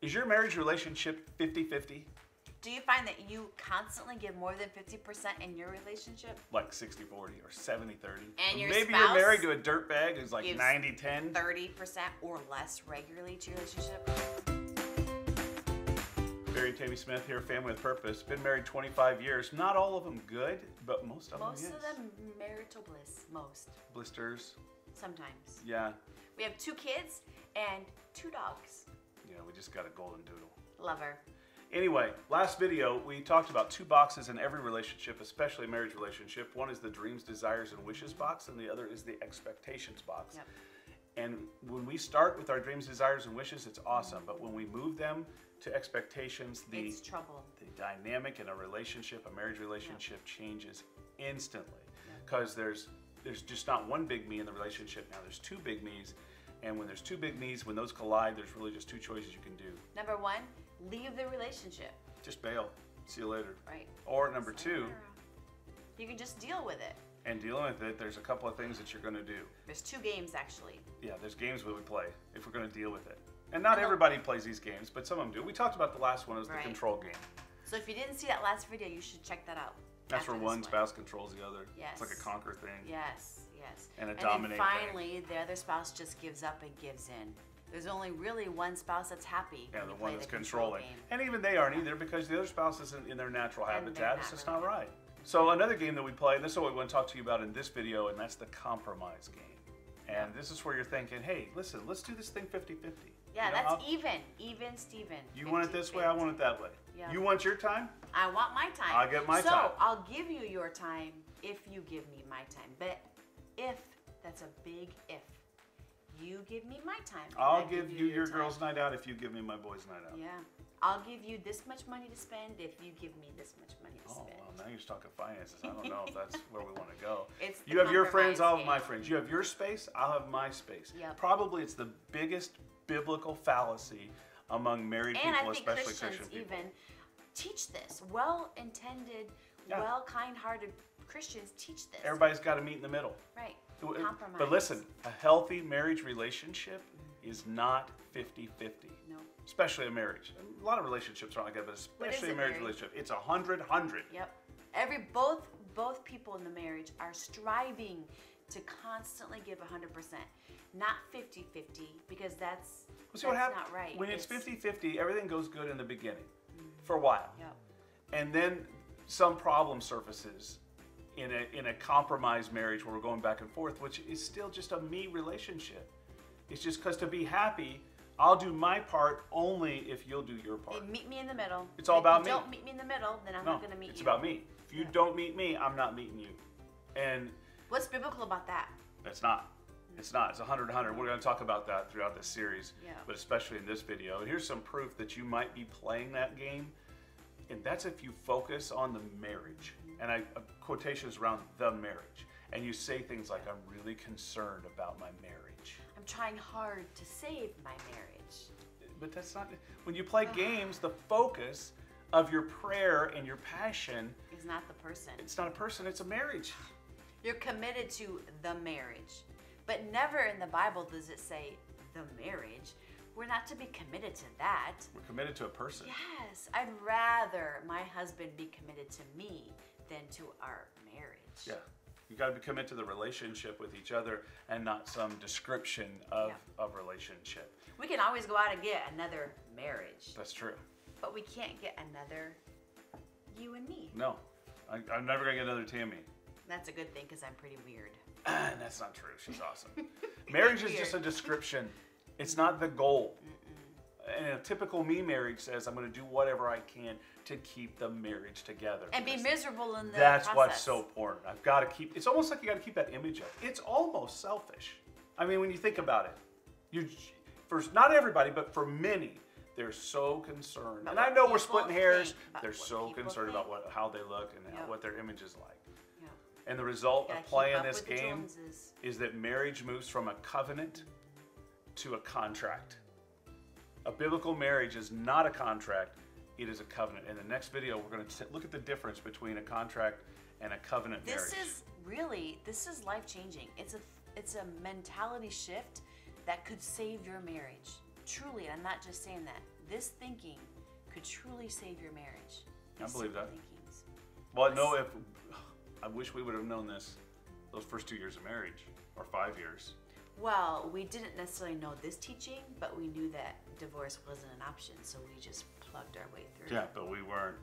Is your marriage relationship 50-50? Do you find that you constantly give more than 50% in your relationship? Like 60-40 or 70-30. And your Maybe spouse you're married to a dirtbag who's like 90-10. 30% or less regularly to your relationship? Barry and Tammy Smith here, Family with Purpose. Been married 25 years. Not all of them good, but most of them, yes. Most of them marital bliss, most. Blisters. Sometimes. Yeah. We have 2 kids and 2 dogs. Yeah, we just got a golden doodle. Love her. Anyway, last video, we talked about 2 boxes in every relationship, especially a marriage relationship. One is the dreams, desires, and wishes box, and the other is the expectations box. Yep. And when we start with our dreams, desires, and wishes, it's awesome. But when we move them to expectations, it's trouble. The dynamic in a relationship, a marriage relationship, changes instantly. Because there's just not one big me in the relationship now. There's 2 big me's. And when there's 2 big me's, when those collide, there's really just 2 choices you can do. Number 1, leave the relationship. Just bail. See you later. Right. Or number 2, you can just deal with it. And dealing with it, there's a couple of things that you're going to do. There's 2 games actually. Yeah, there's games that we play if we're going to deal with it. And not everybody plays these games, but some of them do. We talked about the last one as the control game. So if you didn't see that last video, you should check that out. That's where one spouse controls the other. Yes. It's like a conquer thing. Yes, yes. And a dominate then finally, the other spouse just gives up and gives in. There's only really one spouse that's happy. Yeah, the one that's controlling. And even they aren't either because the other spouse isn't in their natural habitat. It's just not right. So another game that we play, and this is what we want to talk to you about in this video, and that's the compromise game. And this is where you're thinking, hey, listen, let's do this thing 50-50. Yeah, that's even, Steven. You want it this way, I want it that way. Yeah. You want your time? I want my time. I'll get my time. So I'll give you your time if you give me my time. But if, that's a big if. You give me my time. I'll give you your girls' night out if you give me my boys' night out. Yeah. I'll give you this much money to spend if you give me this much money to spend. Oh, well, now you're talking finances. I don't know if that's where we want to go. You have your friends, I'll have my friends. You have your space, I'll have my space. Yep. Probably it's the biggest biblical fallacy among married people, especially Christian people. Even teach this. Well-intended, kind-hearted Christians teach this. Everybody's got to meet in the middle. Right. Compromise. But listen, a healthy marriage relationship is not 50-50. No. Especially a marriage. A lot of relationships aren't like that, but especially a marriage relationship. It's 100-100. Yep. Both people in the marriage are striving to constantly give 100%, not 50-50, because that's not right. When it's 50-50, everything goes good in the beginning for a while. Yep. And then some problem surfaces in a compromised marriage where we're going back and forth, which is still just a me relationship. It's just because to be happy, I'll do my part only if you'll do your part. Hey, meet me in the middle. It's all about me. If you don't meet me in the middle, then I'm not going to meet you. It's about me. If you don't meet me, I'm not meeting you. And what's biblical about that? It's not. It's not. It's 100-100. We're going to talk about that throughout this series, but especially in this video. And here's some proof that you might be playing that game. And that's if you focus on the marriage. And quotations around the marriage. And you say things like, I'm really concerned about my marriage. I'm trying hard to save my marriage. But that's not, when you play games, the focus of your prayer and your passion is not the person. It's not a person, it's a marriage. You're committed to the marriage. But never in the Bible does it say the marriage. We're not to be committed to that. We're committed to a person. Yes. I'd rather my husband be committed to me than to our marriage. Yeah. You got to be committed to the relationship with each other and not some description of relationship. We can always go out and get another marriage. That's true. But we can't get another you and me. No. I'm never going to get another Tammy. That's a good thing because I'm pretty weird. That's not true. She's awesome. Marriage is just a description. It's not the goal. And a typical me marriage says, I'm going to do whatever I can to keep the marriage together. And be miserable in the That's process. what's so important. I've got to keep, it's almost like you got to keep that image up. It's almost selfish. I mean, when you think about it, for not everybody, but for many, they're so concerned. And I know we're splitting hairs. They're so concerned about how they look and what their image is like. And the result of playing this game is that marriage moves from a covenant to a contract. A biblical marriage is not a contract, it is a covenant. In the next video, we're going to look at the difference between a contract and a covenant marriage. This is life-changing. It's a mentality shift that could save your marriage. Truly, I'm not just saying that. this thinking could truly save your marriage. I believe that. Thinkings. Well, no, I wish we would have known this those first 2 years of marriage, or 5 years. Well, we didn't necessarily know this teaching, but we knew that divorce wasn't an option, so we just plugged our way through. Yeah, but we weren't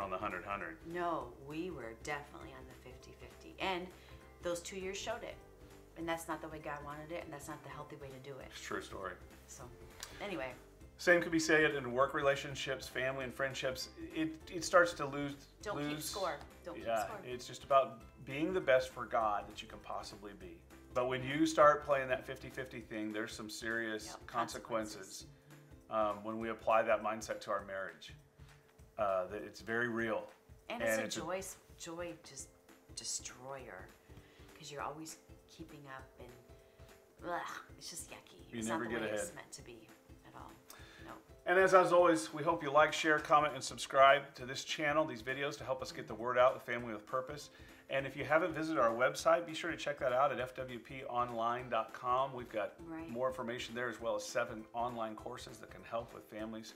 on the 100-100. No, we were definitely on the 50-50. And those 2 years showed it. And that's not the way God wanted it, and that's not the healthy way to do it. It's a true story. So, anyway. Same could be said in work relationships, family and friendships. It starts to lose. Don't keep score. Don't keep Yeah, score. it's just about being the best for God that you can possibly be. But when you start playing that 50-50 thing, there's some serious consequences when we apply that mindset to our marriage. That it's very real. And it's a joy just destroyer, because you're always keeping up, and it's just yucky. It's never not get the way ahead. It's meant to be at all. No. And as always, we hope you like, share, comment, and subscribe to this channel, these videos, to help us get the word out, the Family with Purpose. And if you haven't visited our website, be sure to check that out at fwponline.com. We've got more information there, as well as 7 online courses that can help with families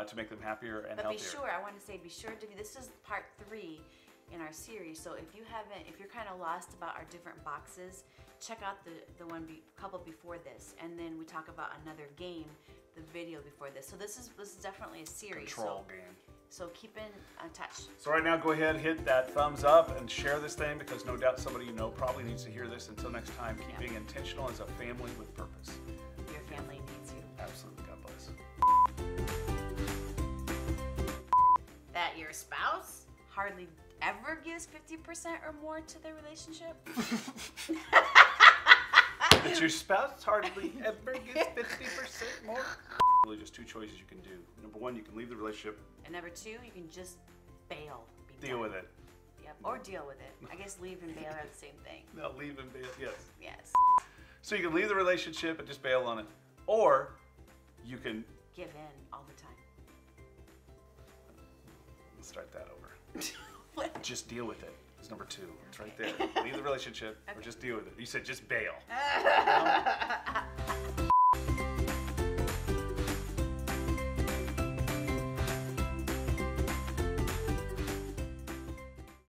to make them happier and healthier. But be sure, I want to say, be sure to, this is part 3 in our series. So if you're kind of lost about our different boxes, check out the one couple before this, and then we talk about another game, the video before this. So this is definitely a series. Control game. So keep in touch. So right now, go ahead, hit that thumbs up and share this thing, because no doubt somebody you know probably needs to hear this. Until next time, keep being intentional as a family with purpose. Your family needs you. Absolutely. God bless. That your spouse hardly ever gives 50% or more to their relationship? That your spouse hardly ever gets 50% more? Really just 2 choices you can do. Number 1, you can leave the relationship. And number 2, you can just bail. Deal with it. Yep, or deal with it. I guess leave and bail are the same thing. No, leave and bail, yes. Yes. So you can leave the relationship and just bail on it. Or you can... give in all the time. Let's start that over. What? Just deal with it. It's number 2. It's right there. Leave the relationship or just deal with it. You said just bail.